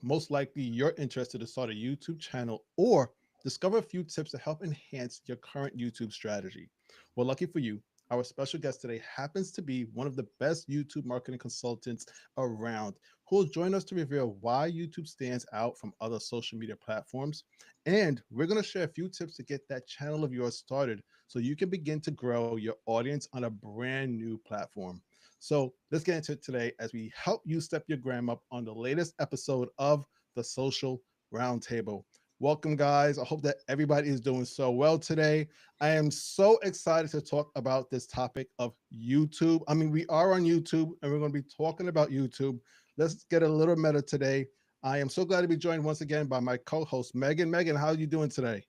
most likely you're interested to start a YouTube channel or discover a few tips to help enhance your current YouTube strategy. Well, lucky for you, our special guest today happens to be one of the best YouTube marketing consultants around, who will join us to reveal why YouTube stands out from other social media platforms. And we're going to share a few tips to get that channel of yours started so you can begin to grow your audience on a brand new platform. So let's get into it today as we help you step your gram up on the latest episode of the Social Roundtable. Welcome, guys. I hope that everybody is doing so well today. I am so excited to talk about this topic of YouTube. I mean, we are on YouTube and we're going to be talking about YouTube. Let's get a little meta today. I am so glad to be joined once again by my co-host, Megan. Megan, how are you doing today?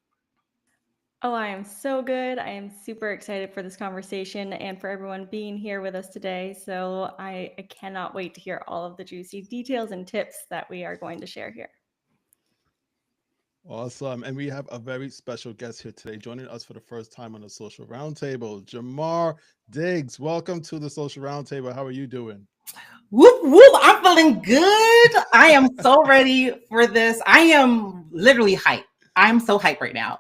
Oh, I am so good. I am super excited for this conversation and for everyone being here with us today. So I cannot wait to hear all of the juicy details and tips that we are going to share here. Awesome. And we have a very special guest here today joining us for the first time on the Social Roundtable, Jamar Diggs. Welcome to the Social Roundtable. How are you doing? Whoop, whoop. I'm feeling good. I am so ready for this. I am literally hyped. I'm so hyped right now.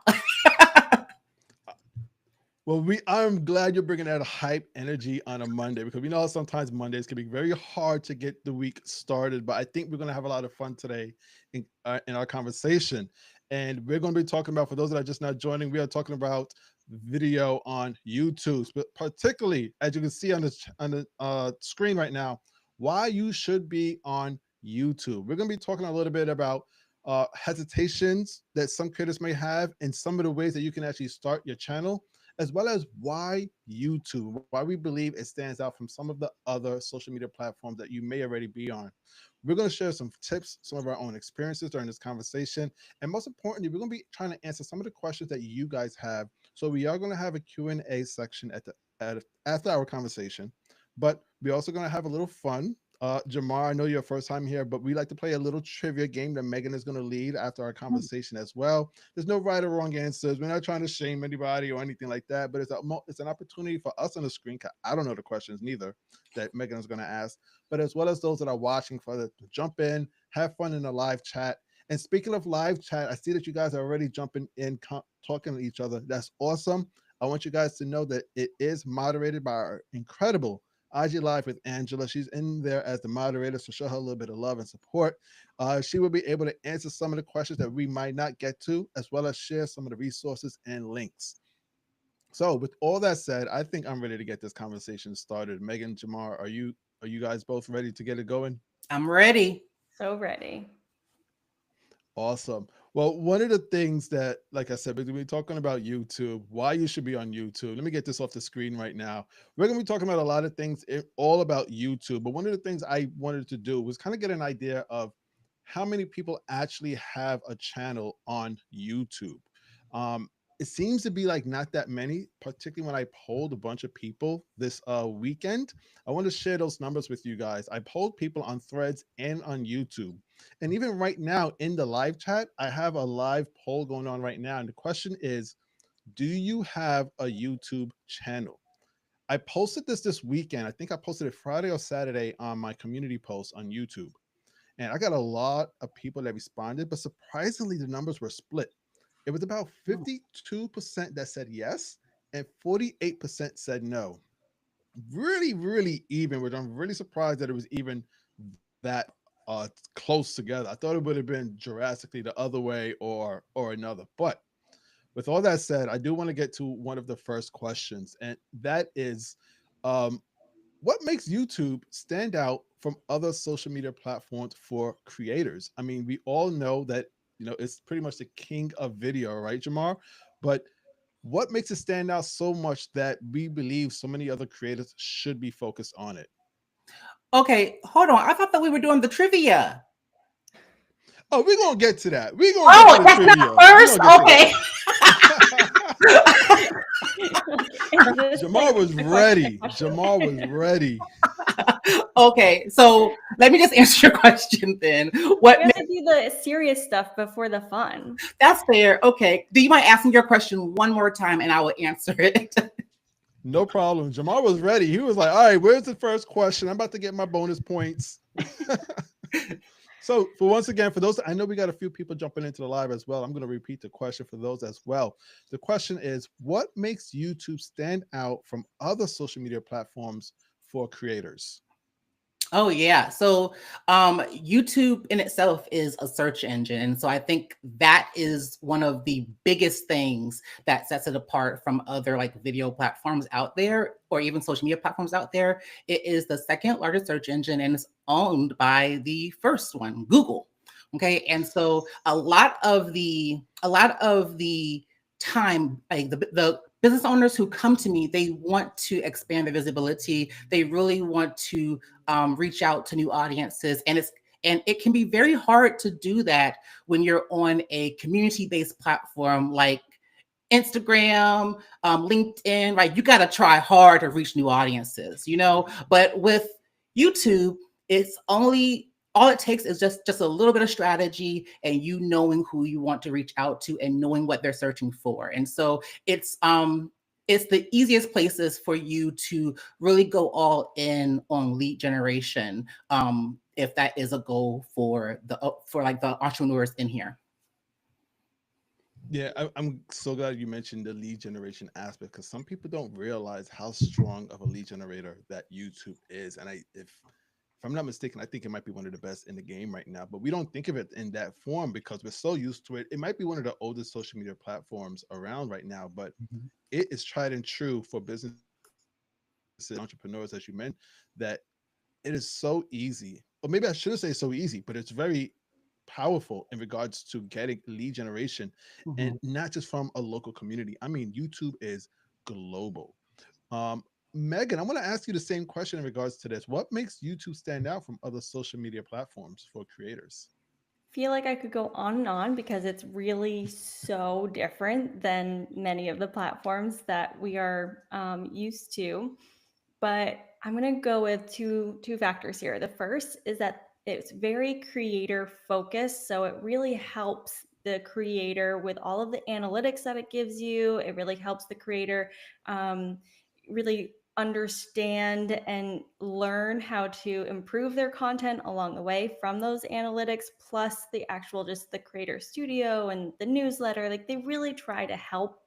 Well, I'm glad you're bringing that hype energy on a Monday because we know sometimes Mondays can be very hard to get the week started. But I think we're going to have a lot of fun today in our conversation. And we're going to be talking about, for those that are just not joining, we are talking about video on YouTube, but particularly as you can see on the screen right now, why you should be on YouTube. We're going to be talking a little bit about hesitations that some creators may have and some of the ways that you can actually start your channel, as well as why YouTube, why we believe it stands out from some of the other social media platforms that you may already be on. We're going to share some tips, some of our own experiences during this conversation. And most importantly, we're going to be trying to answer some of the questions that you guys have. So we are going to have a Q&A section after our conversation, but we're also going to have a little fun. Jamar, I know you're first time here, but we like to play a little trivia game that Megan is going to lead after our conversation as well. There's no right or wrong answers. We're not trying to shame anybody or anything like that, but it's an opportunity for us on the screen. 'Cause I don't know the questions neither that Megan is going to ask, but as well as those that are watching for the to jump in, have fun in the live chat. And speaking of live chat, I see that you guys are already jumping in, talking to each other. That's awesome. I want you guys to know that it is moderated by our incredible IG Live with Angela. She's in there as the moderator, so show her a little bit of love and support. She will be able to answer some of the questions that we might not get to, as well as share some of the resources and links. So, with all that said, I think I'm ready to get this conversation started. Megan, Jamar, are you guys both ready to get it going? I'm ready. So ready. Awesome. Well, one of the things that, like I said, we're going to be talking about YouTube, why you should be on YouTube. Let me get this off the screen right now. We're going to be talking about a lot of things all about YouTube. But one of the things I wanted to do was kind of get an idea of how many people actually have a channel on YouTube. Um, it seems to be like not that many, particularly when I polled a bunch of people this weekend. I want to share those numbers with you guys. I polled people on Threads and on YouTube. And even right now in the live chat, I have a live poll going on right now. And the question is, do you have a YouTube channel? I posted this weekend. I think I posted it Friday or Saturday on my community post on YouTube. And I got a lot of people that responded, but surprisingly, the numbers were split. It was about 52% that said yes, and 48% said no. Really, really even, which I'm really surprised that it was even that close together. I thought it would have been drastically the other way or another. But with all that said, I do want to get to one of the first questions, and that is, um, what makes YouTube stand out from other social media platforms for creators? I mean, we all know that it's pretty much the king of video, right, Jamar? But what makes it stand out so much that we believe so many other creators should be focused on it? Okay, hold on. I thought that we were doing the trivia. Oh, we're gonna get to that. We're gonna get to Oh, the that's not trivia. We're first? gonna get to Okay. Is this Jamar like was the question ready. question? Jamar was ready. Okay, so let me just answer your question then. We What have makes to do the serious stuff before the fun. that's fair. Okay. Do you mind asking your question one more time and I will answer it? No problem. Jamar was ready. He was like, all right, where's the first question? I'm about to get my bonus points. So, for once again, for those, I know we got a few people jumping into the live as well. I'm going to repeat the question for those as well. The question is, what makes YouTube stand out from other social media platforms for creators? Oh yeah. So YouTube in itself is a search engine. And so I think that is one of the biggest things that sets it apart from other like video platforms out there or even social media platforms out there. It is the second largest search engine and it's owned by the first one, Google. Okay. And so a lot of the time, like the business owners who come to me, they want to expand their visibility. They really want to reach out to new audiences, and it can be very hard to do that when you're on a community-based platform like Instagram, LinkedIn, right? You got to try hard to reach new audiences, you know. But with YouTube, it's only all it takes is just a little bit of strategy and you knowing who you want to reach out to and knowing what they're searching for. And so it's the easiest places for you to really go all in on lead generation, if that is a goal for like the entrepreneurs in here. Yeah, I'm so glad you mentioned the lead generation aspect because some people don't realize how strong of a lead generator that YouTube is. And if I'm not mistaken, I think it might be one of the best in the game right now. But we don't think of it in that form because we're so used to it. It might be one of the oldest social media platforms around right now, but Mhm. it is tried and true for businesses, entrepreneurs, as you mentioned, that it is so easy. Or maybe I shouldn't say so easy, but it's very powerful in regards to getting lead generation and Mhm. not just from a local community. I mean, YouTube is global. Um, Megan, I want to ask you the same question in regards to this. What makes YouTube stand out from other social media platforms for creators? Feel like I could go on and on because it's really so different than many of the platforms that we are used to. But I'm gonna go with two factors here. The first is that it's very creator focused, so it really helps the creator with all of the analytics that it gives you. It really helps the creator um, really understand and learn how to improve their content along the way from those analytics, plus the actual just the creator studio and the newsletter. Like they really try to help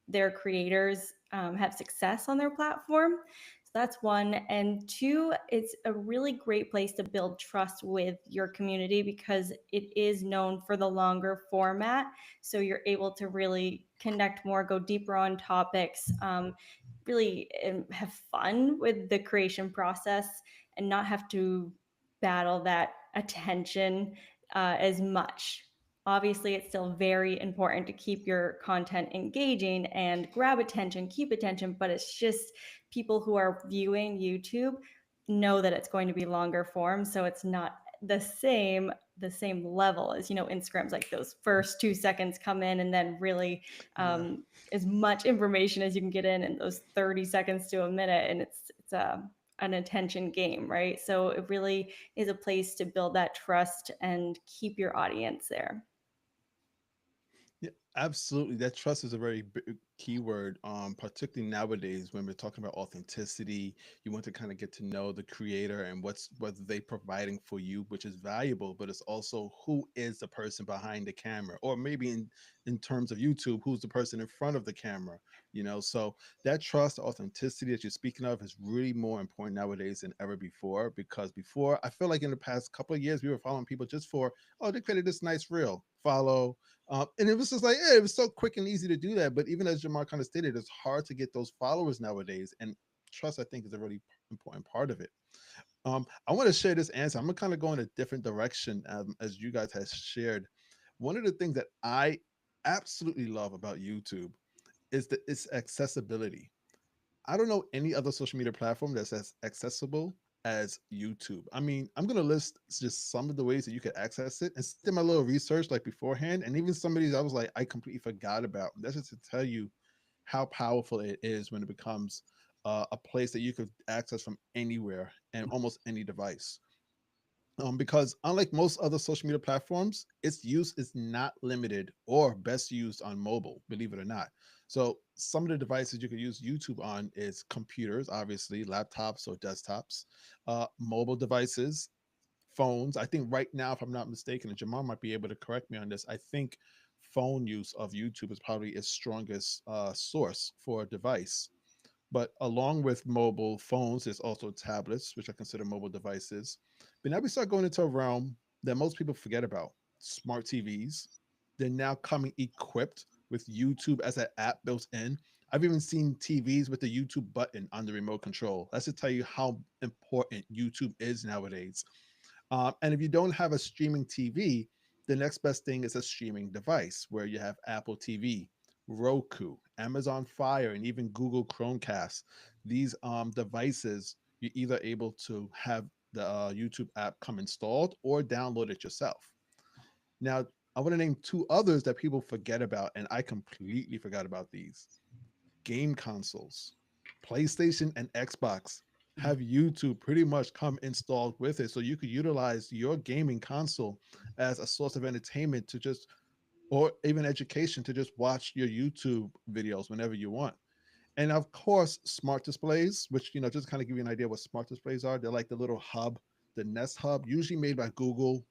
their creators have success on their platform. So that's one. And two, it's a really great place to build trust with your community because it is known for the longer format. So you're able to really connect more, go deeper on topics, really have fun with the creation process and not have to battle that attention as much. Obviously, it's still very important to keep your content engaging and grab attention, keep attention, but it's just people who are viewing YouTube know that it's going to be longer form, so it's not the same level as Instagram's like those first 2 seconds come in and then really Yeah. as much information as you can get in those 30 seconds to a minute, and it's an attention game, right? So it really is a place to build that trust and keep your audience there. Yeah, absolutely. That trust is a very big key word, particularly nowadays when we're talking about authenticity. You want to kind of get to know the creator and what they providing for you, which is valuable, but it's also who is the person behind the camera, or maybe in terms of YouTube, who's the person in front of the camera. So that trust, authenticity that you're speaking of is really more important nowadays than ever before. Because before, I feel like in the past couple of years, we were following people just for, oh, they created this nice reel, follow, and it was just like, yeah, it was so quick and easy to do that. But even as Jamar kind of stated, it's hard to get those followers nowadays. And trust, I think, is a really important part of it. I want to share this answer. I'm gonna kind of go in a different direction as you guys have shared. One of the things that I absolutely love about YouTube is its accessibility. I don't know any other social media platform that's as accessible as YouTube. I mean, I'm gonna list just some of the ways that you could access it and did my little research like beforehand, and even some of these I was like I completely forgot about. That's just to tell you how powerful it is when it becomes a place that you could access from anywhere and almost any device. Because unlike most other social media platforms, its use is not limited or best used on mobile, believe it or not. So some of the devices you could use YouTube on is computers, obviously, laptops or desktops, mobile devices, phones. I think right now, if I'm not mistaken, and Jamar might be able to correct me on this, I think phone use of YouTube is probably its strongest source for a device. But along with mobile phones, there's also tablets, which I consider mobile devices. But now we start going into a realm that most people forget about: smart TVs. They're now coming equipped with YouTube as an app built in. I've even seen TVs with the YouTube button on the remote control. That's to tell you how important YouTube is nowadays. And if you don't have a streaming TV, the next best thing is a streaming device where you have Apple TV, Roku, Amazon Fire, and even Google Chromecast. These devices, you're either able to have the YouTube app come installed or download it yourself. Now, I want to name two others that people forget about, and I completely forgot about these: game consoles. PlayStation and Xbox have YouTube pretty much come installed with it. So you could utilize your gaming console as a source of entertainment to just, or even education to just watch your YouTube videos whenever you want. And of course, smart displays, which, just kind of give you an idea what smart displays are. They're like the little hub, the Nest Hub, usually made by Google.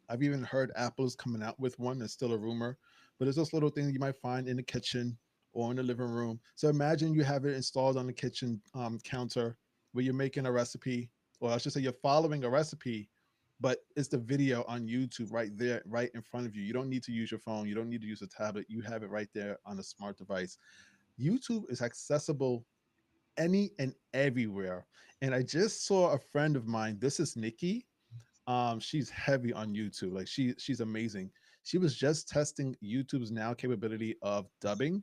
I've even heard Apple's coming out with one. It's still a rumor, but it's those little things you might find in the kitchen or in the living room. So imagine you have it installed on the kitchen counter where you're making a recipe, or I should say you're following a recipe, but it's the video on YouTube right there, right in front of you. You don't need to use your phone. You don't need to use a tablet. You have it right there on a smart device. YouTube is accessible any and everywhere. And I just saw a friend of mine. This is Nikki. She's heavy on YouTube. Like she's amazing. She was just testing YouTube's now capability of dubbing,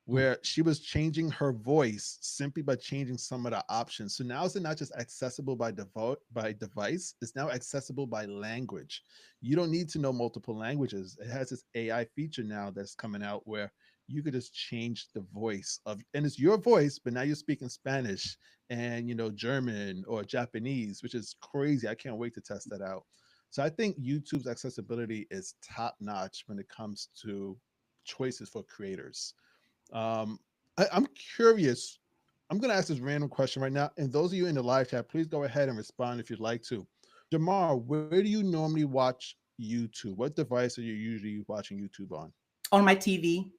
where she was changing her voice simply by changing some of the options. So now it's not just accessible by device, it's now accessible by language. You don't need to know multiple languages. It has this AI feature now that's coming out where you could just change the voice of, and it's your voice, but now you're speaking Spanish and German or Japanese, which is crazy. I can't wait to test that out. So I think YouTube's accessibility is top notch when it comes to choices for creators. I'm curious. I'm going to ask this random question right now. And those of you in the live chat, please go ahead and respond if you'd like to. Jamar, where do you normally watch YouTube? What device are you usually watching YouTube on? On my TV.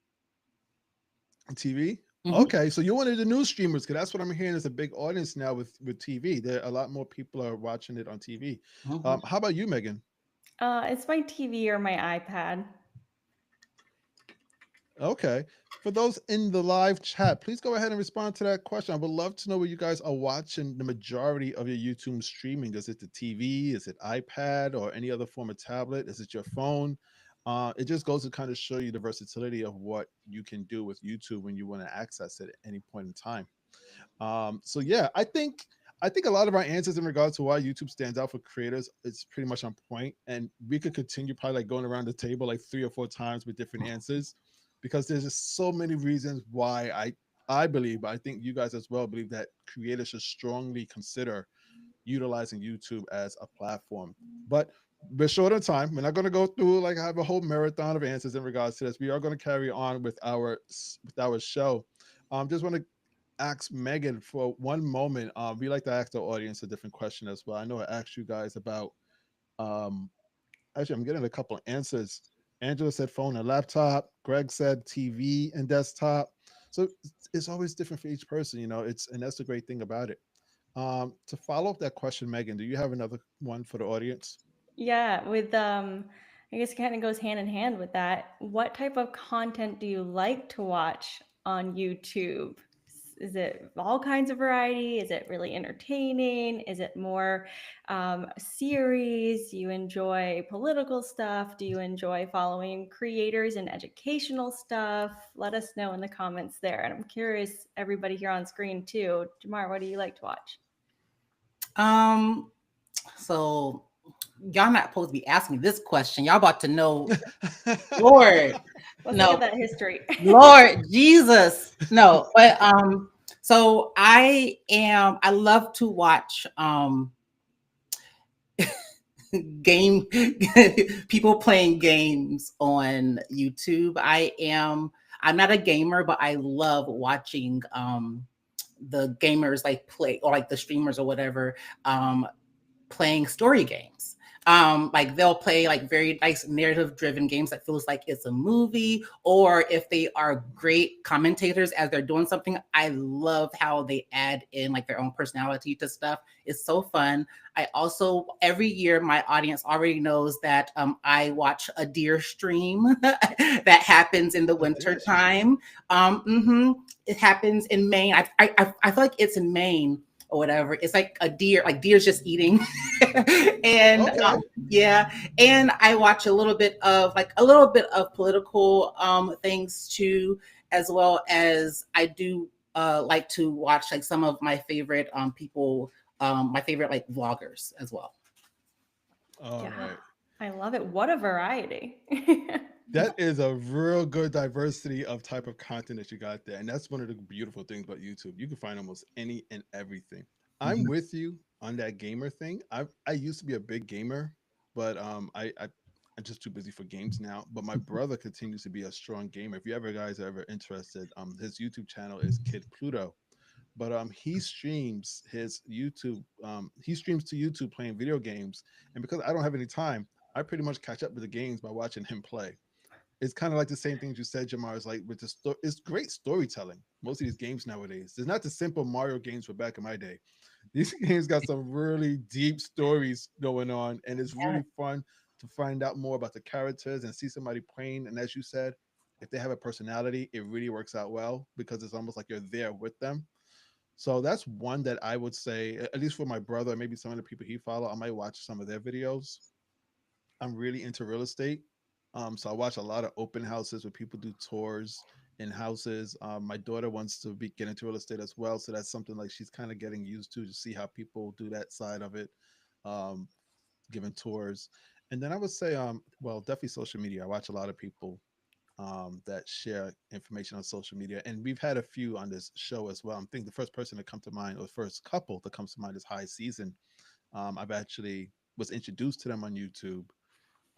TV? Mhm. Okay, so you're one of the new streamers, because that's what I'm hearing is a big audience now with TV. There a lot more people are watching it on TV. Mhm. How about you, Megan? It's my TV or my iPad. Okay. For those in the live chat, please go ahead and respond to that question. I would love to know where you guys are watching the majority of your YouTube streaming. Is it the TV? Is it iPad or any other form of tablet? Is it your phone? It just goes to kind of show you the versatility of what you can do with YouTube when you want to access it at any point in time. So yeah, I think a lot of our answers in regards to why YouTube stands out for creators is pretty much on point, and we could continue probably like going around the table like 3 or 4 times with different answers, because there's just so many reasons why I believe, but I think you guys as well believe that creators should strongly consider utilizing YouTube as a platform. But we're short on time. We're not going to go through like have a whole marathon of answers in regards to this. We are going to carry on with our show. Just want to ask Megan for one moment. We like to ask the audience a different question as well. I know I asked you guys about. Um, Actually, I'm getting a couple of answers. Angela said phone and laptop. Greg said TV and desktop. So it's always different for each person. It's and that's the great thing about it. To follow up that question, Megan, do you have another one for the audience? Yeah, with I guess it kind of goes hand in hand with that. What type of content do you like to watch on YouTube? Is it all kinds of variety? Is it really entertaining? Is it more series? Do you enjoy political stuff? Do you enjoy following creators and educational stuff? Let us know in the comments there. And I'm curious, everybody here on screen too. Jamar, what do you like to watch? Um, so y'all not supposed to be asking me this question. Y'all about to know, Lord. Let's look No, at that history. Lord Jesus. No, but so I love to watch game people playing games on YouTube. I'm not a gamer, but I love watching the gamers like play, or like the streamers or whatever, playing story games. Like they'll play like very nice narrative driven games that feels like it's a movie, or if they are great commentators as they're doing something, I love how they add in like their own personality to stuff. It's so fun. I also, every year, my audience already knows that I watch a deer stream that happens in the A winter deer stream. time. It happens in Maine. I feel like it's in Maine or whatever. It's like a deer, like deer's just eating. and Okay. yeah, and I watch a little bit of political things too, as well as I do like to watch like some of my favorite people, my favorite like vloggers as well. All Yeah, right. I love it. What a variety. That is a real good diversity of type of content that you got there. And that's one of the beautiful things about YouTube. You can find almost any and everything. I'm Mhm. with you on that gamer thing. I used to be a big gamer, but I'm just too busy for games now. But my brother continues to be a strong gamer. If you ever guys are ever interested, his YouTube channel is Kid Pluto. But he streams his YouTube. He streams to YouTube playing video games, and because I don't have any time, I pretty much catch up with the games by watching him play. It's kind of like the same things you said, Jamar. Is like with the it's great storytelling. Most of these games nowadays, there's not the simple Mario games from back in my day. These games got some really deep stories going on, and it's really fun to find out more about the characters and see somebody playing. And as you said, if they have a personality, it really works out well because it's almost like you're there with them. So that's one that I would say, at least for my brother, maybe some of the people he follow, I might watch some of their videos. I'm really into real estate. So I watch a lot of open houses where people do tours in houses. My daughter wants to get into real estate as well. So that's something like she's kind of getting used to see how people do that side of it, um, giving tours. And then I would say, well, definitely social media. I watch a lot of people that share information on social media. And we've had a few on this show as well. I think the first person to come to mind, or the first couple that comes to mind, is High Season. I've actually was introduced to them on YouTube.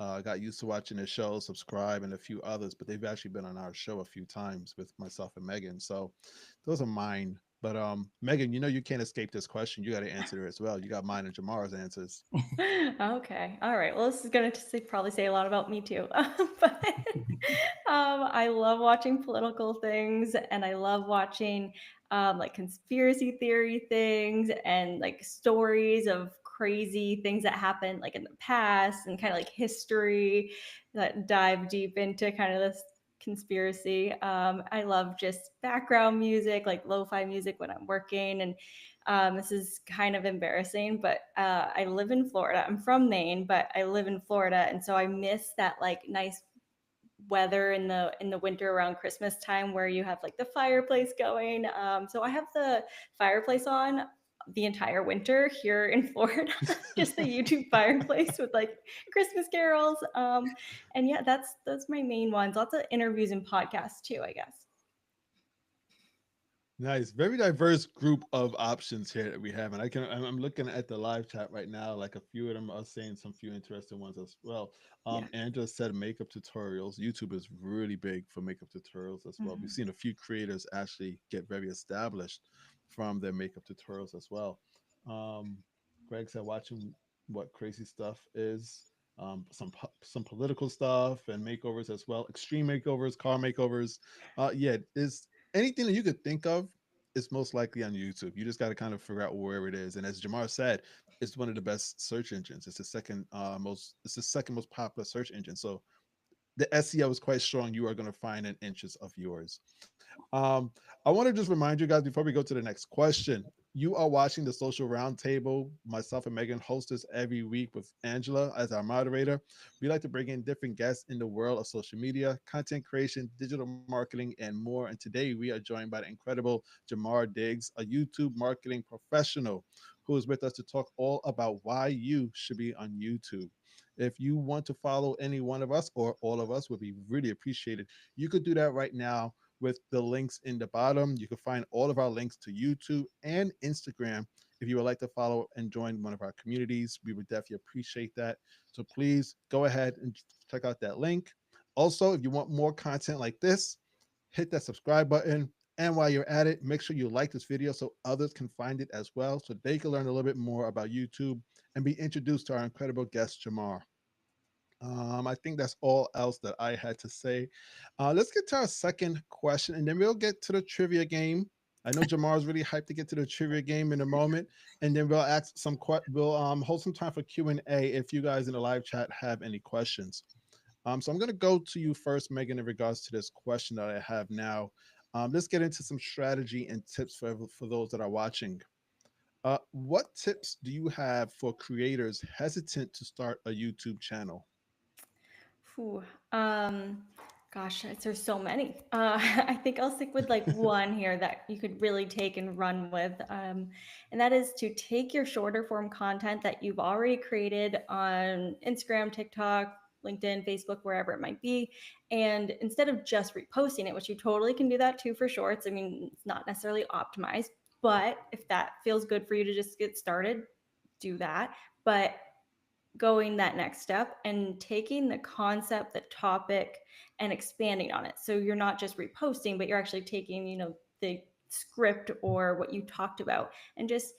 Got used to watching their show, subscribe, and a few others, but they've actually been on our show a few times with myself and Megan. So those are mine. But Megan, you know you can't escape this question. You got to answer it as well. You got mine and Jamar's answers. Okay. All right. Well, this is going to probably say a lot about me too. But I love watching political things and I love watching like conspiracy theory things and like stories of crazy things that happened like in the past and kind of like history that dive deep into kind of this conspiracy. I love just background music, like lo-fi music when I'm working and this is kind of embarrassing, but I live in Florida. I'm from Maine, but I live in Florida, and so I miss that like nice weather in the winter around Christmas time where you have like the fireplace going. So I have the fireplace on the entire winter here in Florida, just the YouTube fireplace with like Christmas carols. And yeah, that's my main ones. Lots of interviews and podcasts too, I guess. Nice, very diverse group of options here that we have, and I'm looking at the live chat right now. Like a few of them are saying some few interesting ones as well. Yeah. Andrea said makeup tutorials. YouTube is really big for makeup tutorials as well. We've Mhm. seen a few creators actually get very established from their makeup tutorials as well. Um, Greg said watching what crazy stuff is. Some political stuff and makeovers as well. Extreme makeovers, car makeovers. Yeah, is anything that you could think of is most likely on YouTube. You just got to kind of figure out where it is. And as Jamar said, it's one of the best search engines. It's the second most. It's the second most popular search engine. So the SEO is quite strong. You are going to find an inches of yours. I want to just remind you guys before we go to the next question. You are watching the Social Roundtable. Myself and Megan host this every week with Angela as our moderator. We like to bring in different guests in the world of social media, content creation, digital marketing, and more. And today we are joined by the incredible Jamar Diggs, a YouTube marketing professional who is with us to talk all about why you should be on YouTube. If you want to follow any one of us or all of us, would be really appreciated. You could do that right now with the links in the bottom. You can find all of our links to YouTube and Instagram. If you would like to follow and join one of our communities, we would definitely appreciate that. So please go ahead and check out that link. Also, if you want more content like this, hit that subscribe button. And while you're at it, make sure you like this video so others can find it as well, so they can learn a little bit more about YouTube and be introduced to our incredible guest, Jamar. I think that's all else that I had to say. Let's get to our second question, and then we'll get to the trivia game. I know Jamar is really hyped to get to the trivia game in a moment, and then we'll ask some. We'll hold some time for Q&A if you guys in the live chat have any questions. So I'm going to go to you first, Megan, in regards to this question that I have now. Let's get into some strategy and tips for those that are watching. What tips do you have for creators hesitant to start a YouTube channel? Whew. Gosh, there's so many. I think I'll stick with like one here that you could really take and run with. And that is to take your shorter form content that you've already created on Instagram, TikTok, LinkedIn, Facebook, wherever it might be. And instead of just reposting it, which you totally can do that too for shorts, I mean, it's not necessarily optimized, but if that feels good for you to just get started, do that. But going that next step and taking the concept, the topic, and expanding on it. So you're not just reposting, but you're actually taking, the script or what you talked about and just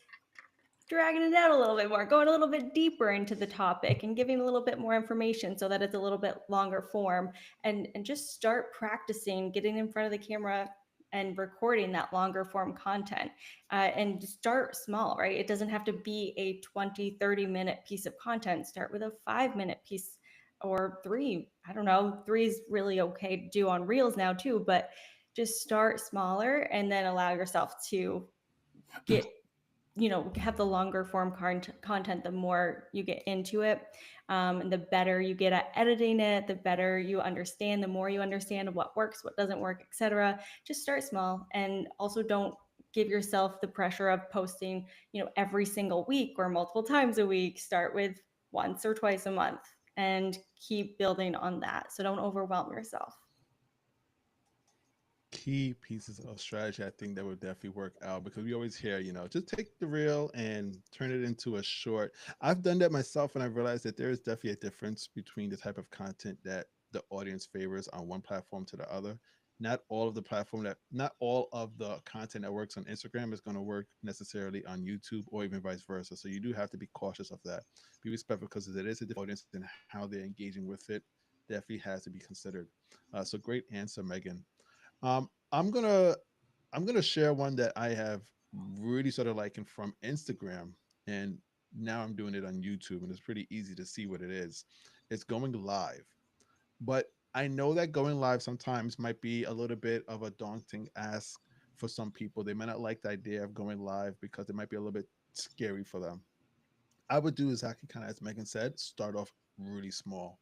dragging it out a little bit more, going a little bit deeper into the topic and giving a little bit more information so that it's a little bit longer form, and just start practicing getting in front of the camera and recording that longer form content, and start small, right? It doesn't have to be a 20-30 minute piece of content. Start with a 5 minute piece or three. I don't know, three is really okay to do on reels now too, but just start smaller and then allow yourself to get, have the longer form content the more you get into it, and the better you get at editing it, the better you understand, the more you understand what works, what doesn't work, etc. Just start small, and also don't give yourself the pressure of posting every single week or multiple times a week. Start with once or twice a month and keep building on that, so don't overwhelm yourself. Key pieces of strategy I think that would definitely work out, because we always hear, just take the reel and turn it into a short. I've done that myself, and I've realized that there is definitely a difference between the type of content that the audience favors on one platform to the other. Not all of the content that works on Instagram is going to work necessarily on YouTube, or even vice versa. So you do have to be cautious of that. Be respectful, because it is a different audience, and how they're engaging with it definitely has to be considered. So great answer, Megan. Um, I'm gonna I'm gonna share one that I have really sort of liking from Instagram, and now I'm doing it on YouTube, and it's pretty easy to see what it is. It's going live, but I know that going live sometimes might be a little bit of a daunting ask for some people. They might not like the idea of going live because it might be a little bit scary for them. I would do exactly kind of as Megan said, start off really small,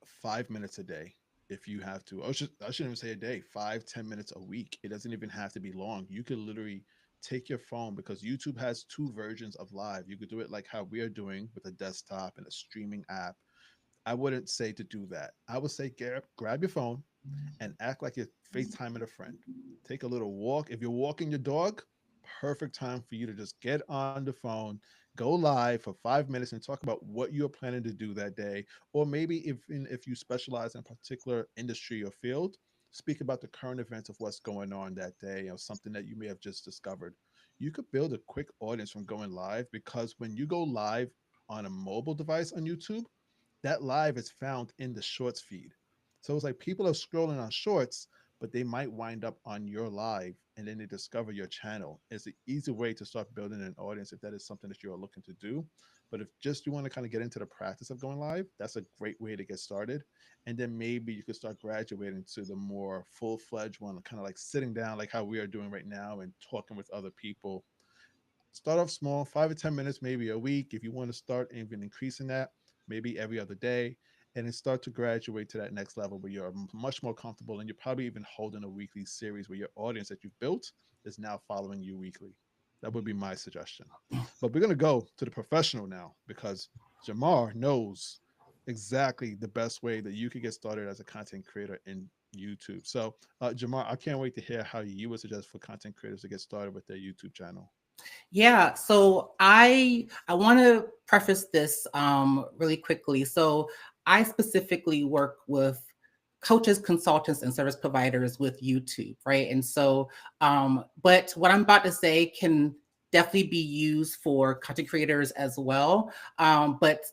5 minutes a day if you have to. I shouldn't even say a day, 5-10 minutes a week. It doesn't even have to be long. You could literally take your phone, because YouTube has two versions of live. You could do it like how we are doing with a desktop and a streaming app. I wouldn't say to do that. I would say grab your phone and act like you're FaceTiming a friend. Take a little walk. If you're walking your dog, perfect time for you to just get on the phone, go live for 5 minutes, and talk about what you're planning to do that day. Or maybe if you specialize in a particular industry or field, speak about the current events of what's going on that day, or something that you may have just discovered. You could build a quick audience from going live, because when you go live on a mobile device on YouTube, that live is found in the shorts feed. So it's like people are scrolling on shorts, but they might wind up on your live, and then they discover your channel. It's an easy way to start building an audience if that is something that you're looking to do. But if just you want to kind of get into the practice of going live, that's a great way to get started. And then maybe you could start graduating to the more full fledged one, kind of like sitting down, like how we are doing right now, and talking with other people. Start off small, 5 to 10 minutes, maybe a week. If you want to start even increasing that, maybe every other day, and then start to graduate to that next level where you're much more comfortable, and you're probably even holding a weekly series where your audience that you've built is now following you weekly. That would be my suggestion. But we're going to go to the professional now, because Jamar knows exactly the best way that you could get started as a content creator in YouTube. So, Jamar, I can't wait to hear how you would suggest for content creators to get started with their YouTube channel. Yeah, so I want to preface this really quickly. So I specifically work with coaches, consultants, and service providers with YouTube, right? And so, but what I'm about to say can definitely be used for content creators as well. But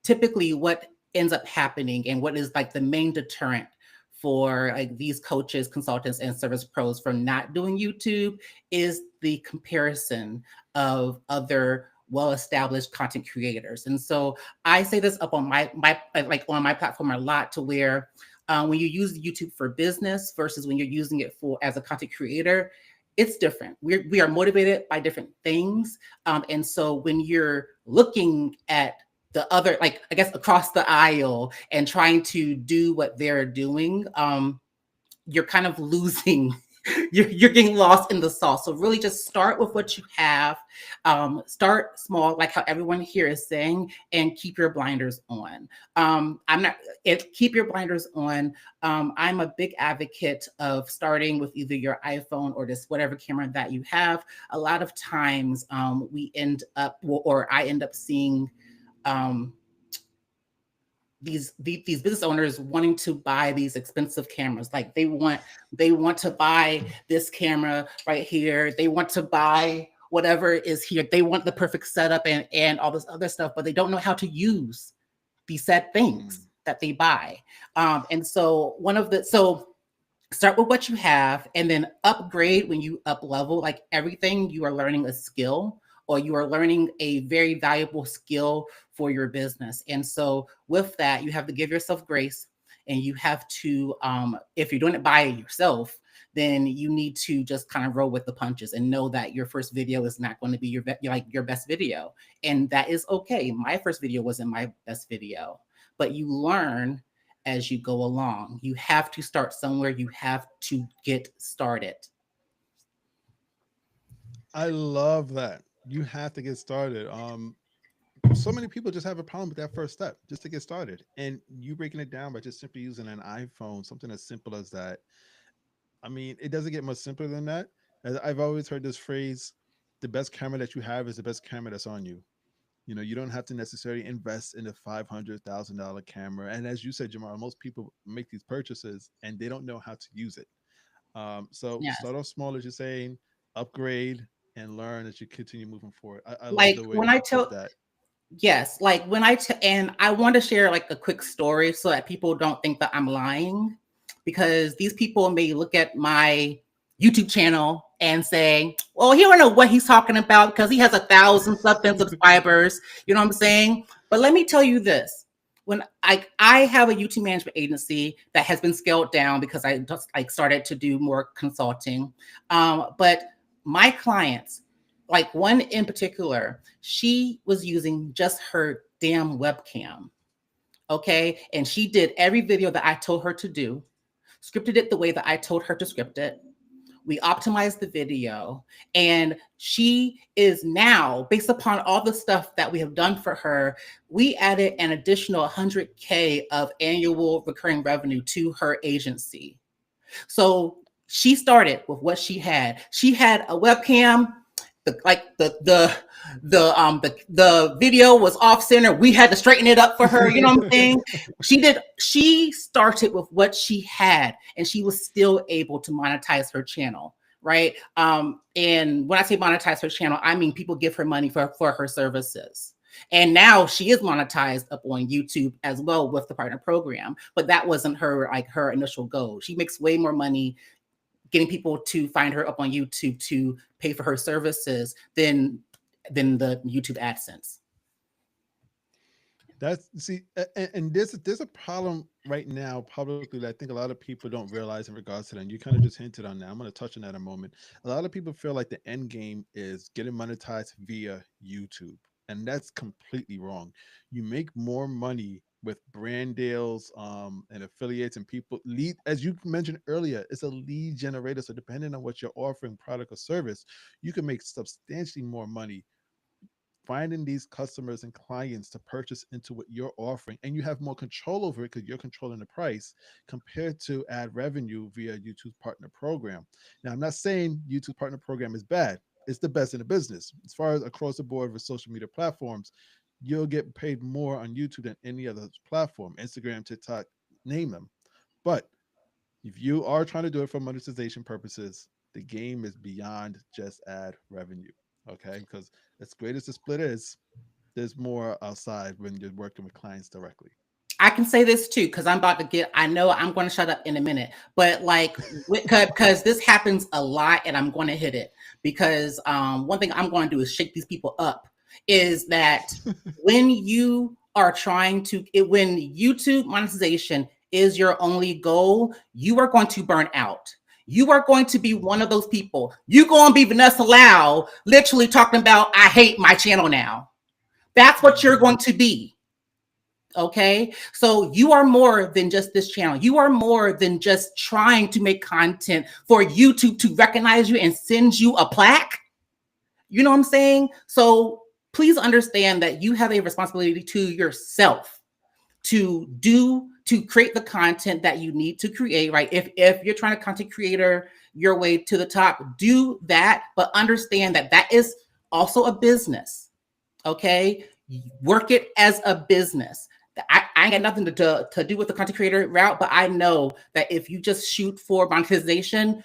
typically what ends up happening and what is like the main deterrent for like these coaches, consultants, and service pros from not doing YouTube is the comparison of other well-established content creators. And so I say this up on my like on my platform a lot, to where when you use YouTube for business versus when you're using it for as a content creator, it's different. We are motivated by different things. And so when you're looking at the other, like, I guess, across the aisle and trying to do what they're doing, you're kind of losing, you're getting lost in the sauce. So really just start with what you have. Start small, like how everyone here is saying, and keep your blinders on. Keep your blinders on. I'm a big advocate of starting with either your iPhone or just whatever camera that you have. A lot of times we end up, or I end up seeing um, these business owners wanting to buy these expensive cameras. Like they want to buy this camera right here. They want to buy whatever is here. They want the perfect setup and all this other stuff, but they don't know how to use these said things that they buy. And so start with what you have and then upgrade when you up level. Like everything, you are learning a skill, or you are learning a very valuable skill for your business. And so with that, you have to give yourself grace, and you have to, if you're doing it by yourself, then you need to just kind of roll with the punches and know that your first video is not going to be your best video. And that is okay. My first video wasn't my best video, but you learn as you go along. You have to start somewhere. You have to get started. I love that. You have to get started. So many people just have a problem with that first step, just to get started. And you breaking it down by just simply using an iPhone, something as simple as that. I mean, it doesn't get much simpler than that. As I've always heard this phrase, the best camera that you have is the best camera that's on you. You know, you don't have to necessarily invest in a $500,000 camera. And as you said, Jamar, most people make these purchases and they don't know how to use it. So Yes. start off small, as you're saying, upgrade and learn as you continue moving forward. I love Like the way when that I you put tell, that. yes, like and I want to share like a quick story so that people don't think that I'm lying, because these people may look at my YouTube channel and say, well, he don't know what he's talking about because he has 1,000 something subscribers. You know what I'm saying? But let me tell you this. When I have a YouTube management agency that has been scaled down because I just like started to do more consulting. But my clients, like one in particular, she was using just her damn webcam. Okay. And she did every video that I told her to do, scripted it the way that I told her to script it. We optimized the video, and she is now, based upon all the stuff that we have done for her, we added an additional 100K of annual recurring revenue to her agency. So she started with what she had. She had a webcam, the video was off center. We had to straighten it up for her. You know what I'm saying? She started with what she had, and she was still able to monetize her channel. Right. And when I say monetize her channel, I mean people give her money for her services. And now she is monetized up on YouTube as well with the partner program. But that wasn't her initial goal. She makes way more money getting people to find her up on YouTube to pay for her services than the YouTube AdSense. That's see, and there's a problem right now publicly that I think a lot of people don't realize in regards to that. And you kind of just hinted on that. I'm going to touch on that in a moment. A lot of people feel like the end game is getting monetized via YouTube, and that's completely wrong. You make more money with brand deals, and affiliates and people lead, as you mentioned earlier, it's a lead generator. So depending on what you're offering, product or service, you can make substantially more money finding these customers and clients to purchase into what you're offering, and you have more control over it because you're controlling the price compared to ad revenue via YouTube's partner program. Now, I'm not saying YouTube partner program is bad. It's the best in the business. As far as across the board with social media platforms, you'll get paid more on YouTube than any other platform, Instagram, TikTok, name them. But if you are trying to do it for monetization purposes, the game is beyond just ad revenue. Okay, because as great as the split is, there's more outside when you're working with clients directly. I can say this too, because I'm about to get, I know I'm going to shut up in a minute, but like, because this happens a lot and I'm going to hit it because one thing I'm going to do is shake these people up is that when you are trying to, when YouTube monetization is your only goal, you are going to burn out. You are going to be one of those people. You're going to be Vanessa Lau, literally talking about, I hate my channel now. That's what you're Mhm. going to be. Okay. So you are more than just this channel. You are more than just trying to make content for YouTube to recognize you and send you a plaque. You know what I'm saying? So please understand that you have a responsibility to yourself to create the content that you need to create, right? If you're trying to content creator your way to the top, do that, but understand that that is also a business. Okay, work it as a business. I ain't got nothing to do with the content creator route, but I know that if you just shoot for monetization,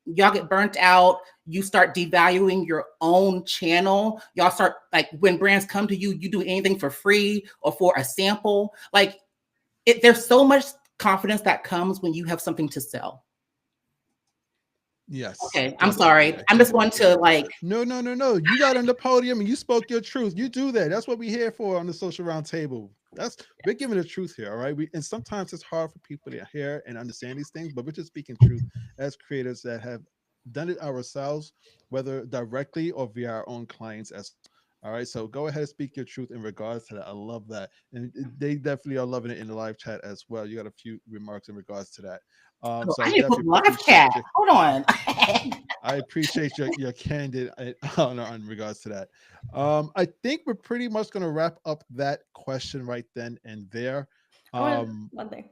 y'all get burnt out. You start devaluing your own channel. Y'all start, like, when brands come to you, you do anything for free or for a sample. Like, there's so much confidence that comes when you have something to sell. Yes, Okay, I'm definitely. sorry. I I'm just definitely one agree to with like, that. No, no, no, no. You got on the podium and you spoke your truth. You do that. That's what we're here for on the social roundtable. That's we're giving the truth here, all right. And sometimes it's hard for people to hear and understand these things, but we're just speaking truth as creators that have done it ourselves, whether directly or via our own clients as all right. So go ahead and speak your truth in regards to that. I love that. And they definitely are loving it in the live chat as well. You got a few remarks in regards to that. oh, So I I need to put definitely live appreciate chat. you. Hold on. I appreciate your candid honor in regards to that. I think we're pretty much going to wrap up that question right then and there. I want Um, one thing.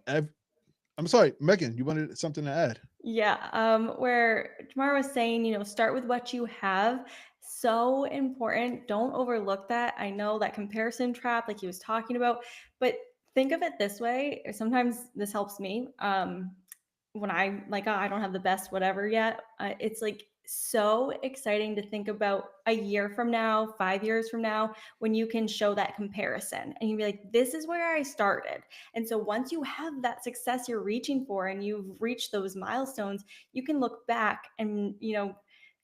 I'm sorry, Megan, you wanted something to add? Yeah, where Jamar was saying, start with what you have. So important. Don't overlook that. I know that comparison trap, like he was talking about, but think of it this way. Sometimes this helps me. When I'm like, oh, I don't have the best whatever yet, it's like so exciting to think about a year from now, 5 years from now, when you can show that comparison and you'd be like, this is where I started. And so once you have that success you're reaching for and you've reached those milestones, you can look back and,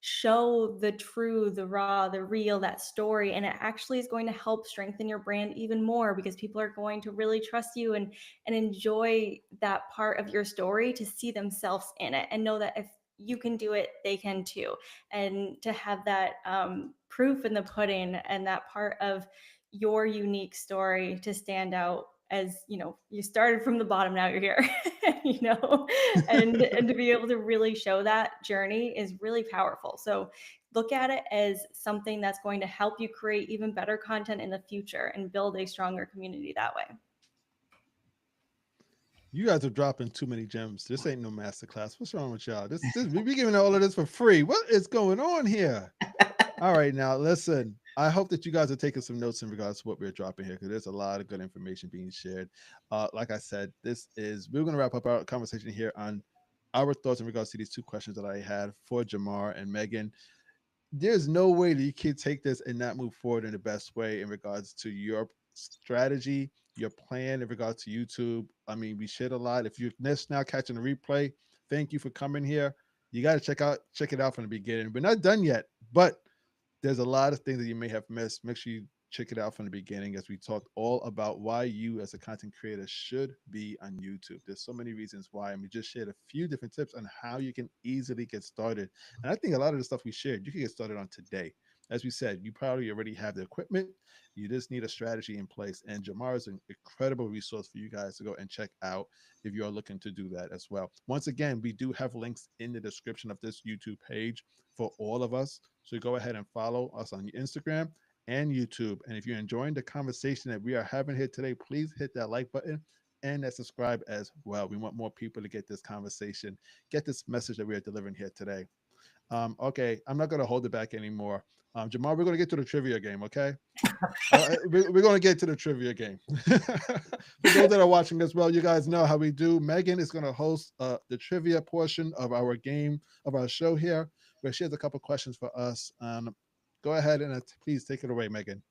show the true, the raw, the real, that story. And it actually is going to help strengthen your brand even more because people are going to really trust you and enjoy that part of your story to see themselves in it and know that if you can do it, they can too. And to have that proof in the pudding and that part of your unique story to stand out as you started from the bottom, now you're here. And to be able to really show that journey is really powerful. So look at it as something that's going to help you create even better content in the future and build a stronger community that way. You guys are dropping too many gems. This ain't no masterclass. What's wrong with y'all? This we giving all of this for free. What is going on here? All right, now listen. I hope that you guys are taking some notes in regards to what we're dropping here because there's a lot of good information being shared. Like I said, we're going to wrap up our conversation here on our thoughts in regards to these two questions that I had for Jamar and Megan. There's no way that you can take this and not move forward in the best way in regards to your strategy, your plan in regards to YouTube. I mean, we shared a lot. If you're just now catching the replay, thank you for coming here. You got to check it out from the beginning. We're not done yet, but there's a lot of things that you may have missed. Make sure you check it out from the beginning as we talked all about why you as a content creator should be on YouTube. There's so many reasons why, and we just shared a few different tips on how you can easily get started. And I think a lot of the stuff we shared, you can get started on today. As we said, you probably already have the equipment. You just need a strategy in place. And Jamar is an incredible resource for you guys to go and check out if you're looking to do that as well. Once again, we do have links in the description of this YouTube page for all of us. So go ahead and follow us on Instagram and YouTube. And if you're enjoying the conversation that we are having here today, please hit that like button and that subscribe as well. We want more people to get this conversation, get this message that we are delivering here today. Okay, I'm not going to hold it back anymore. Jamal, we're going to get to the trivia game, okay? We're going to get to the trivia game. For those that are watching as well, you guys know how we do. Megan is going to host the trivia portion of our game, of our show here, where she has a couple questions for us. go ahead and please take it away, Megan.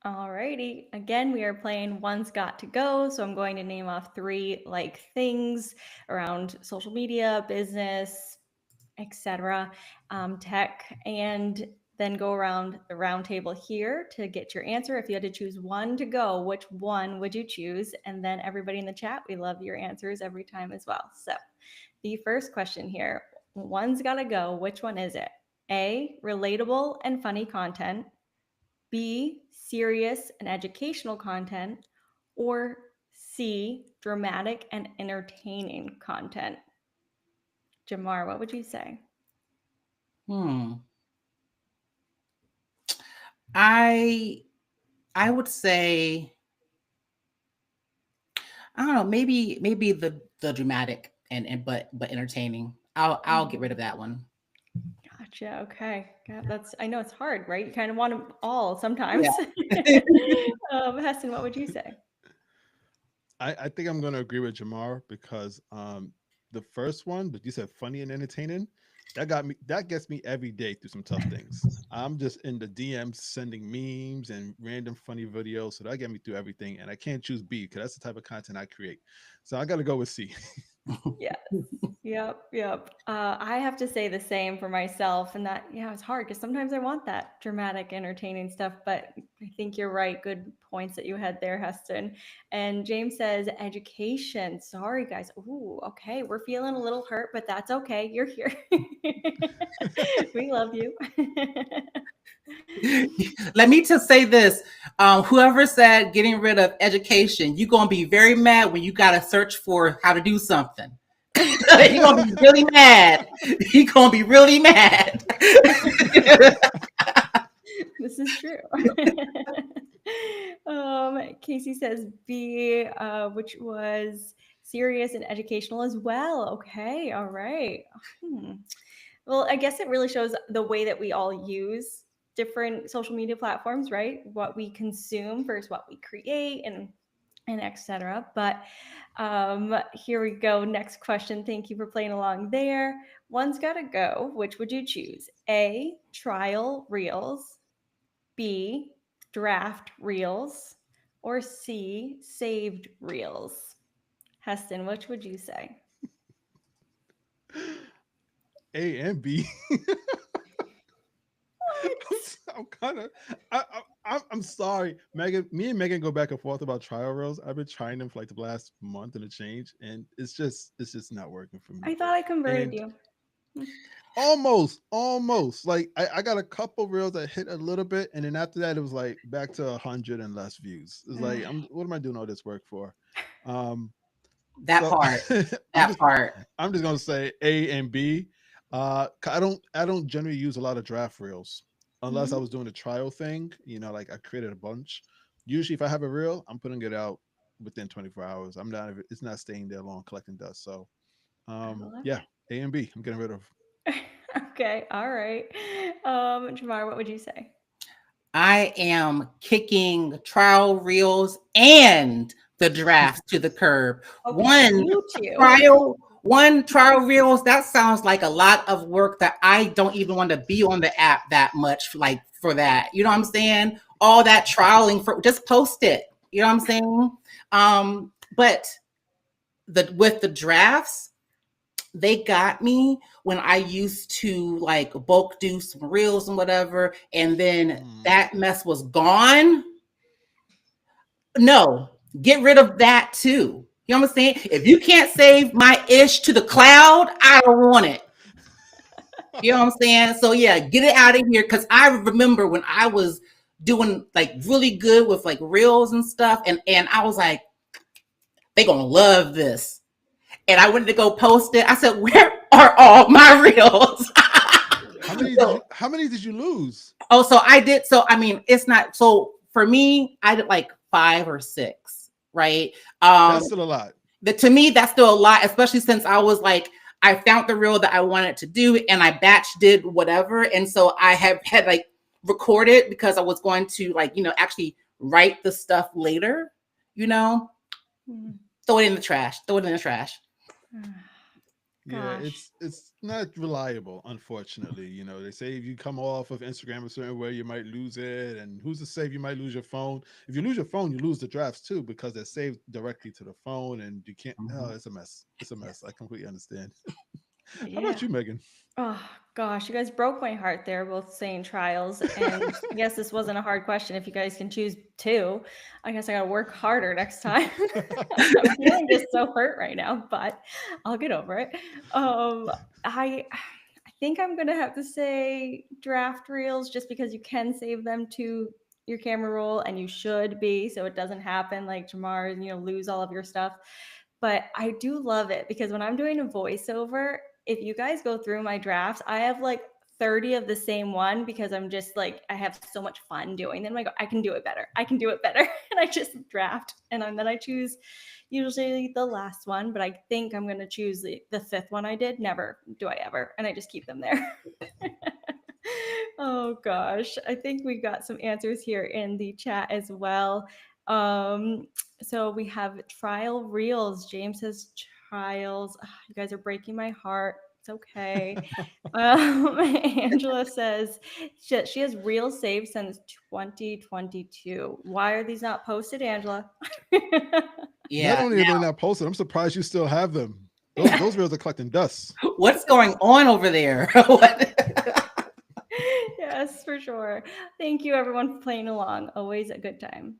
Alrighty. Again, we are playing One's Got to Go. So I'm going to name off 3 like things around social media, business, etc., tech, and then go around the round table here to get your answer. If you had to choose one to go, which one would you choose? And then everybody in the chat, we love your answers every time as well. So the first question here, One's Got to Go. Which one is it? A, relatable and funny content. B, serious and educational content, or C, dramatic and entertaining content? Jamar, what would you say? I would say, I don't know, maybe the dramatic and but entertaining. I'll get rid of that one. Gotcha. Okay. God, I know it's hard, right? You kind of want them all sometimes. Yeah. Heston, what would you say? I think I'm going to agree with Jamar because the first one, but you said funny and entertaining, that gets me every day through some tough things. I'm just in the DMs sending memes and random funny videos, so that get me through everything. And I can't choose B because that's the type of content I create. So I got to go with C. Yes. Yep. I have to say the same for myself, and that it's hard because sometimes I want that dramatic, entertaining stuff. But I think you're right. Good points that you had there, Heston. And James says education. Sorry, guys. Ooh, okay. We're feeling a little hurt, but that's okay. You're here. We love you. Let me just say this. Whoever said getting rid of education, you're going to be very mad when you got to search for how to do something. You're going to be really mad. You're going to be really mad. This is true. Casey says B, which was serious and educational as well. Okay. All right. Well, I guess it really shows the way that we all use different social media platforms, right? What we consume versus what we create and etc. But here we go. Next question. Thank you for playing along there. One's got to go. Which would you choose? A, trial reels. B, draft reels. Or C, saved reels? Heston, which would you say? A and B. I'm kind of. I'm sorry, Megan. Me and Megan go back and forth about trial reels. I've been trying them for like the last month and a change, and it's just not working for me. I thought I converted you. Almost. Like I got a couple reels that hit a little bit, and then after that, it was like back to 100 and less views. It's like, what am I doing all this work for? That part. I'm just gonna say A and B. I don't generally use a lot of draft reels unless I was doing a trial thing. Like I created a bunch. Usually, if I have a reel, I'm putting it out within 24 hours. It's not staying there long collecting dust. So, yeah, A and B. I'm getting rid of. Okay, all right. Jamar, what would you say? I am kicking trial reels and the drafts to the curb. Okay, One trial reels, that sounds like a lot of work that I don't even want to be on the app that much, like for that. You know what I'm saying? All that trialing for, just post it. You know what I'm saying? But with the drafts, they got me when I used to like bulk do some reels and whatever, and then that mess was gone. No, get rid of that too. You know what I'm saying? If you can't save my ish to the cloud, I don't want it. You know what I'm saying? So yeah, get it out of here. Cause I remember when I was doing like really good with like reels and stuff, and I was like, they gonna love this. And I went to go post it. I said, where are all my reels? How many did you lose? Oh, so I did. So, I mean, it's not, so for me, I did like 5 or 6, right? That's still a lot. To me, that's still a lot, especially since I was like, I found the reel that I wanted to do and I batch did whatever. And so I had like recorded because I was going to like, actually write the stuff later, Throw it in the trash. Yeah, Gosh. it's not reliable, unfortunately. You know, they say if you come off of Instagram a certain way, you might lose it. And who's to say if you might lose your phone? If you lose your phone, you lose the drafts too because they're saved directly to the phone and you can't. Oh, Mhm. it's a mess. It's a mess. I Yes. completely understand. How about Yeah. you, Megan? Oh gosh, you guys broke my heart there, both saying trials. And yes, this wasn't a hard question. If you guys can choose two, I guess I gotta work harder next time. I'm feeling just so hurt right now, but I'll get over it. Um, I think I'm gonna have to say draft reels just because you can save them to your camera roll and you should be so it doesn't happen like Jamar, lose all of your stuff. But I do love it because when I'm doing a voiceover, if you guys go through my drafts, I have like 30 of the same one because I'm just like, I have so much fun doing them. I go, I can do it better. I can do it better. And I just draft then I choose usually the last one, but I think I'm going to choose the fifth one I did. Never do I ever. And I just keep them there. Oh gosh. I think we got some answers here in the chat as well. Um, so we have trial reels. James says trials. You guys are breaking my heart. It's okay. Angela says she has reels saved since 2022. Why are these not posted, Angela? Not Yeah. only are they not posted, I'm surprised you still have them. Those reels are collecting dust. What's going on over there? What? Yes, for sure. Thank you, everyone, for playing along. Always a good time.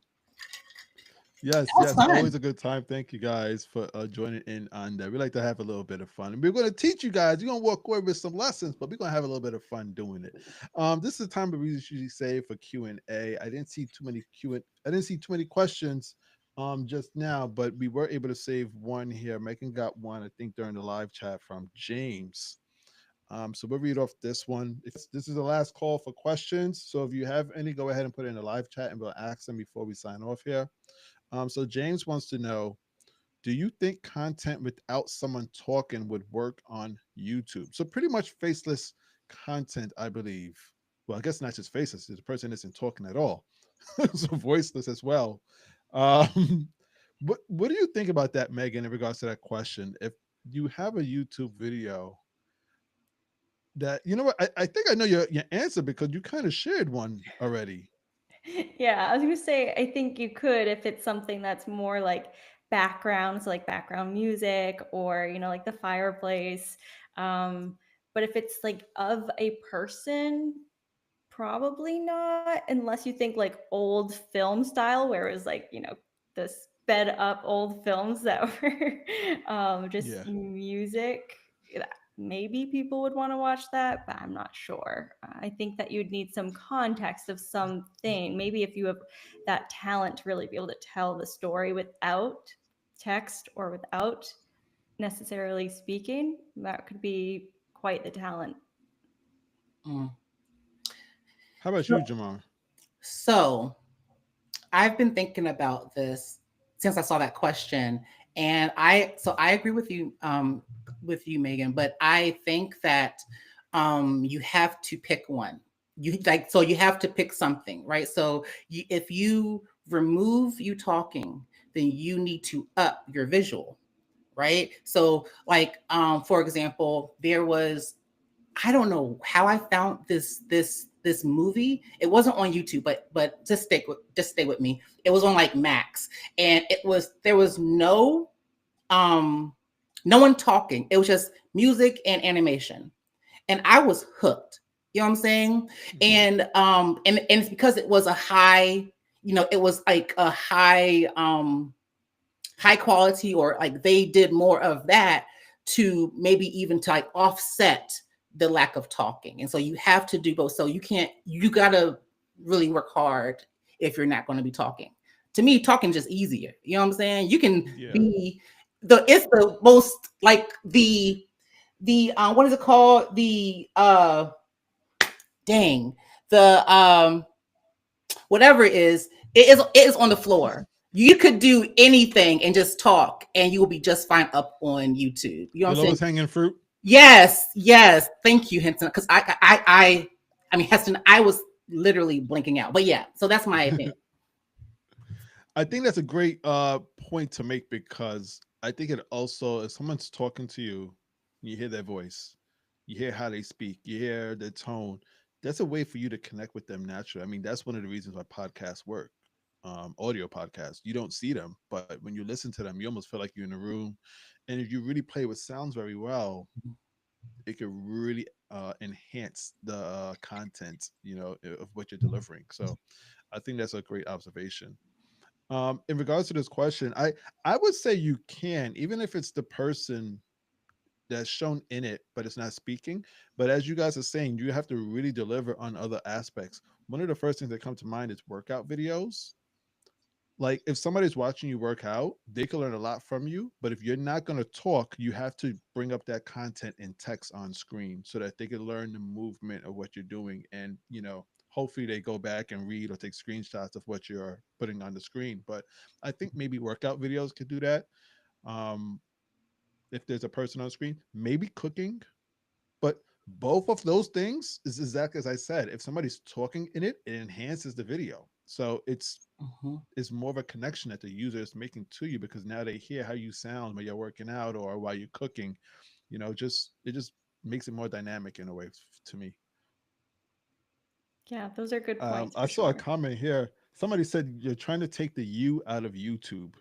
Yes, That was yes, always fun. a good time. Thank you guys for joining in on that. We like to have a little bit of fun, and we're going to teach you guys. We're going to walk away with some lessons, but we're going to have a little bit of fun doing it. This is the time that we usually save for Q&A. I didn't see too many I didn't see too many questions just now, but we were able to save one here. Megan got one, I think, during the live chat from James. So we'll read off this one. This is the last call for questions. So if you have any, go ahead and put it in the live chat, and we'll ask them before we sign off here. So James wants to know, do you think content without someone talking would work on YouTube? So pretty much faceless content, I believe. Well, I guess not just faceless. The person isn't talking at all. So voiceless as well. Um, what do you think about that, Megan, in regards to that question? If you have a YouTube video that, you know what, I think I know your answer because you kind of shared one already. Yeah, I was gonna say, I think you could if it's something that's more like background, so like background music or, like the fireplace. But if it's like of a person, probably not, unless you think like old film style, where it was like, the sped up old films that were just Yeah. music. Maybe people would want to watch that, but I'm not sure. I think that you'd need some context of something. Maybe if you have that talent to really be able to tell the story without text or without necessarily speaking, that could be quite the talent. Mm. How about you, Jamar? So I've been thinking about this since I saw that question, and I agree with you, Megan. But I think that you have to pick one. You have to pick something, right? So if you remove you talking, then you need to up your visual, right? So for example, there was, I don't know how I found this movie. It wasn't on YouTube, but just stay with me. It was on like Max, and there was um no one talking. It was just music and animation, and I was hooked. You know what I'm saying? Mhm. And it's because it was a high, it was like a high quality, or like they did more of that to maybe even to like offset the lack of talking. And so you have to do both. So you gotta really work hard if you're not going to be talking. To me, talking is just easier. You know what I'm saying? You can Yeah. be it's the most like the what is it called? Dang, the whatever it is on the floor. You could do anything and just talk, and you will be just fine up on YouTube. You know The what I'm saying? lowest hanging fruit. Yes, yes. Thank you, Henson. Because I mean, Heston, I was literally blinking out. But yeah, so that's my opinion. I think that's a great point to make because I think it also, if someone's talking to you You hear their voice, you hear how they speak, you hear their tone. That's a way for you to connect with them naturally. I mean, that's one of the reasons why podcasts work. Audio podcasts, you don't see them, but when you listen to them, you almost feel like you're in a room. And if you really play with sounds very well, it could really enhance the content, of what you're delivering. So I think that's a great observation. In regards to this question, I would say you can, even if it's the person that's shown in it, but it's not speaking. But as you guys are saying, you have to really deliver on other aspects. One of the first things that come to mind is workout videos. Like if somebody's watching you work out, they can learn a lot from you. But if you're not going to talk, you have to bring up that content in text on screen so that they can learn the movement of what you're doing. And, hopefully they go back and read or take screenshots of what you're putting on the screen. But I think maybe workout videos could do that. Um, if there's a person on screen, maybe cooking. But both of those things is exactly as I said. If somebody's talking in it, it enhances the video. So Mhm. it's more of a connection that the user is making to you because now they hear how you sound when you're working out or while you're cooking. Just it just makes it more dynamic in a way to me. Yeah, those are good points I for saw a sure. comment here. Somebody said you're trying to take the you out of YouTube.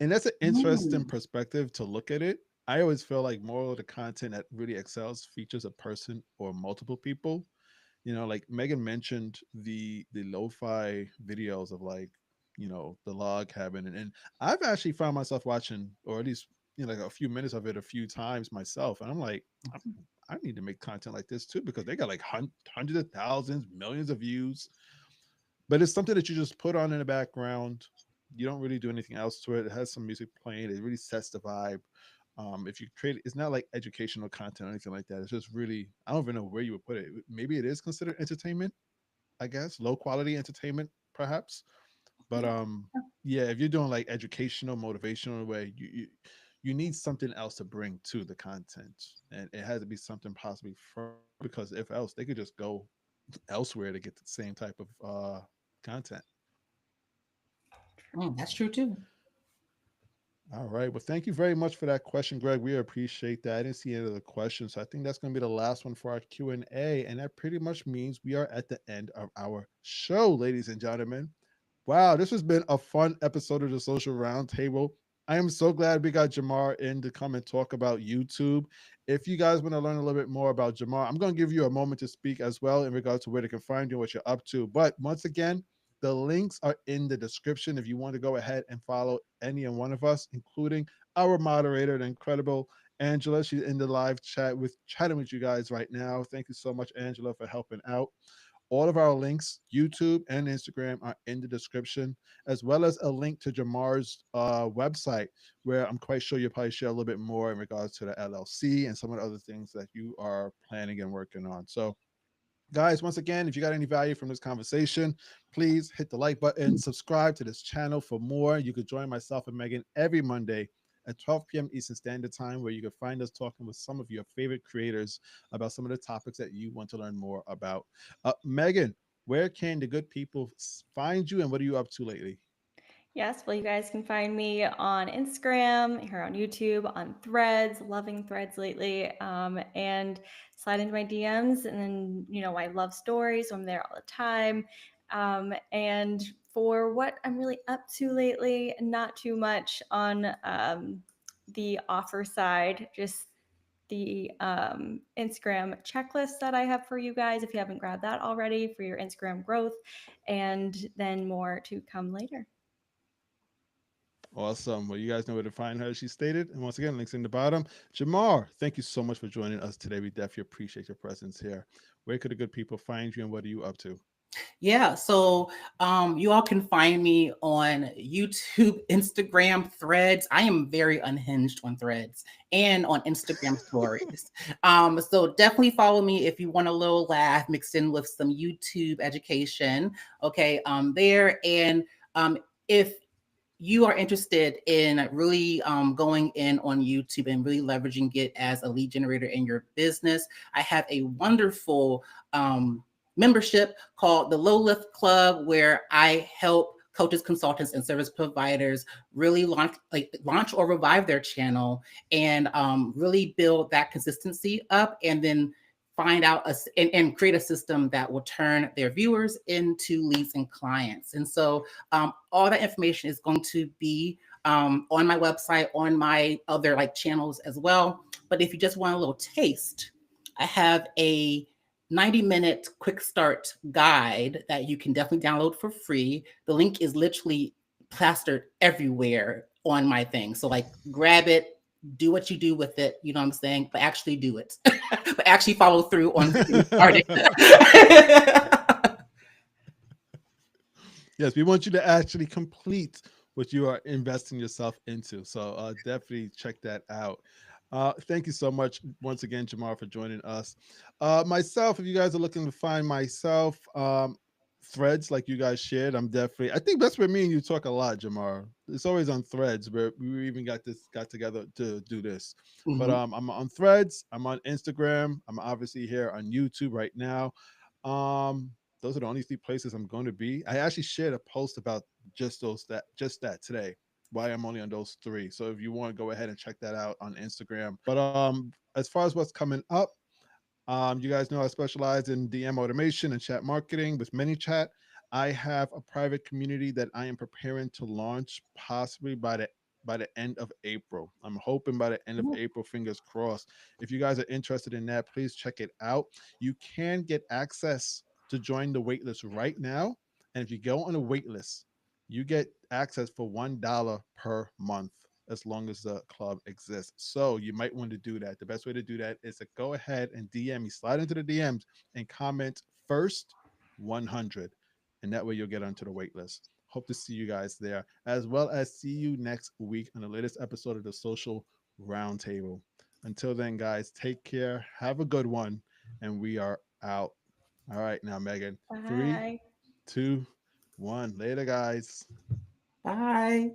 And that's an interesting Mm. perspective to look at it. I always feel like more of the content that really excels features a person or multiple people. Like Megan mentioned the lo-fi videos of like, the log cabin. And I've actually found myself watching, or at least, like a few minutes of it a few times myself. And I'm like, I need to make content like this too, because they got like hundreds of thousands, millions of views. But it's something that you just put on in the background. You don't really do anything else to it. It has some music playing. It really sets the vibe. If you create, it's not like educational content or anything like that. It's just really, I don't even know where you would put it. Maybe it is considered entertainment, I guess, low quality entertainment, perhaps. But yeah, if you're doing like educational, motivational way, you need something else to bring to the content, and it has to be something possibly from you because if else, they could just go elsewhere to get the same type of content. That's true too. All right. Well, thank you very much for that question, Greg. We appreciate that. I didn't see any other questions, so I think that's going to be the last one for our Q&A, and that pretty much means we are at the end of our show, ladies and gentlemen. Wow, this has been a fun episode of the Social Roundtable. I am so glad we got Jamar in to come and talk about YouTube. If you guys want to learn a little bit more about Jamar, I'm going to give you a moment to speak as well in regards to where they can find you and what you're up to. But once again, the links are in the description if you want to go ahead and follow any and one of us, including our moderator, the incredible Angela. She's in the live chat with chatting with you guys right now. Thank you so much, Angela, for helping out. All of our links, YouTube and Instagram, are in the description, as well as a link to Jamar's website, where I'm quite sure you'll probably share a little bit more in regards to the LLC and some of the other things that you are planning and working on. So guys, once again, if you got any value from this conversation, please hit the like button, subscribe to this channel for more. You could join myself and Megan every Monday at 12 p.m. Eastern Standard Time, where you can find us talking with some of your favorite creators about some of the topics that you want to learn more about. Megan, where can the good people find you and what are you up to lately? Yes, well, you guys can find me on Instagram, here on YouTube, on Threads, loving Threads lately, and slide into my DMs. And then, I love stories, so I'm there all the time. And for what I'm really up to lately, not too much on the offer side, just the Instagram checklist that I have for you guys if you haven't grabbed that already for your Instagram growth, and then more to come later. Awesome. Well, you guys know where to find her, as she stated. And once again, links in the bottom. Jamar, thank you so much for joining us today. We definitely appreciate your presence here. Where could the good people find you and what are you up to? Yeah, so you all can find me on YouTube, Instagram, Threads. I am very unhinged on Threads and on Instagram stories. So definitely follow me if you want a little laugh mixed in with some YouTube education. Okay, there. And if you are interested in really going in on YouTube and really leveraging it as a lead generator in your business, I have a wonderful membership called the Low Lift Club, where I help coaches, consultants, and service providers really launch or revive their channel and really build that consistency up, and then find out and create a system that will turn their viewers into leads and clients. And so all that information is going to be on my website, on my other like channels as well. But if you just want a little taste, I have a 90-minute quick start guide that you can definitely download for free. The link is literally plastered everywhere on my thing. So like grab it, do what you do with it, you know what I'm saying? But actually do it. But actually follow through on getting started. Yes, we want you to actually complete what you are investing yourself into. So definitely check that out. Thank you so much once again, Jamar, for joining us. Myself, if you guys are looking to find myself, threads like you guys shared, I think that's where me and you talk a lot, Jamar. It's always on threads where we even got together to do this. But Mhm. I'm on threads, I'm on Instagram, I'm obviously here on YouTube right now. Um, those are the only three places I'm going to be. I actually shared a post about just that today. Why I'm only on those three. So if you want to go ahead and check that out on Instagram. But as far as what's coming up, you guys know I specialize in DM automation and chat marketing with ManyChat. I have a private community that I am preparing to launch possibly by the end of April. I'm hoping by the end of April, fingers crossed. If you guys are interested in that, please check it out. You can get access to join the waitlist right now. And if you go on a waitlist, you get access for $1 per month as long as the club exists. So you might want to do that. The best way to do that is to go ahead and DM me, slide into the DMs and comment first 100. And that way you'll get onto the wait list. Hope to see you guys there, as well as see you next week on the latest episode of the Social Roundtable. Until then, guys, take care. Have a good one. And we are out. All right, now, Megan. Three, Bye. 2, 1. Later, guys. Bye.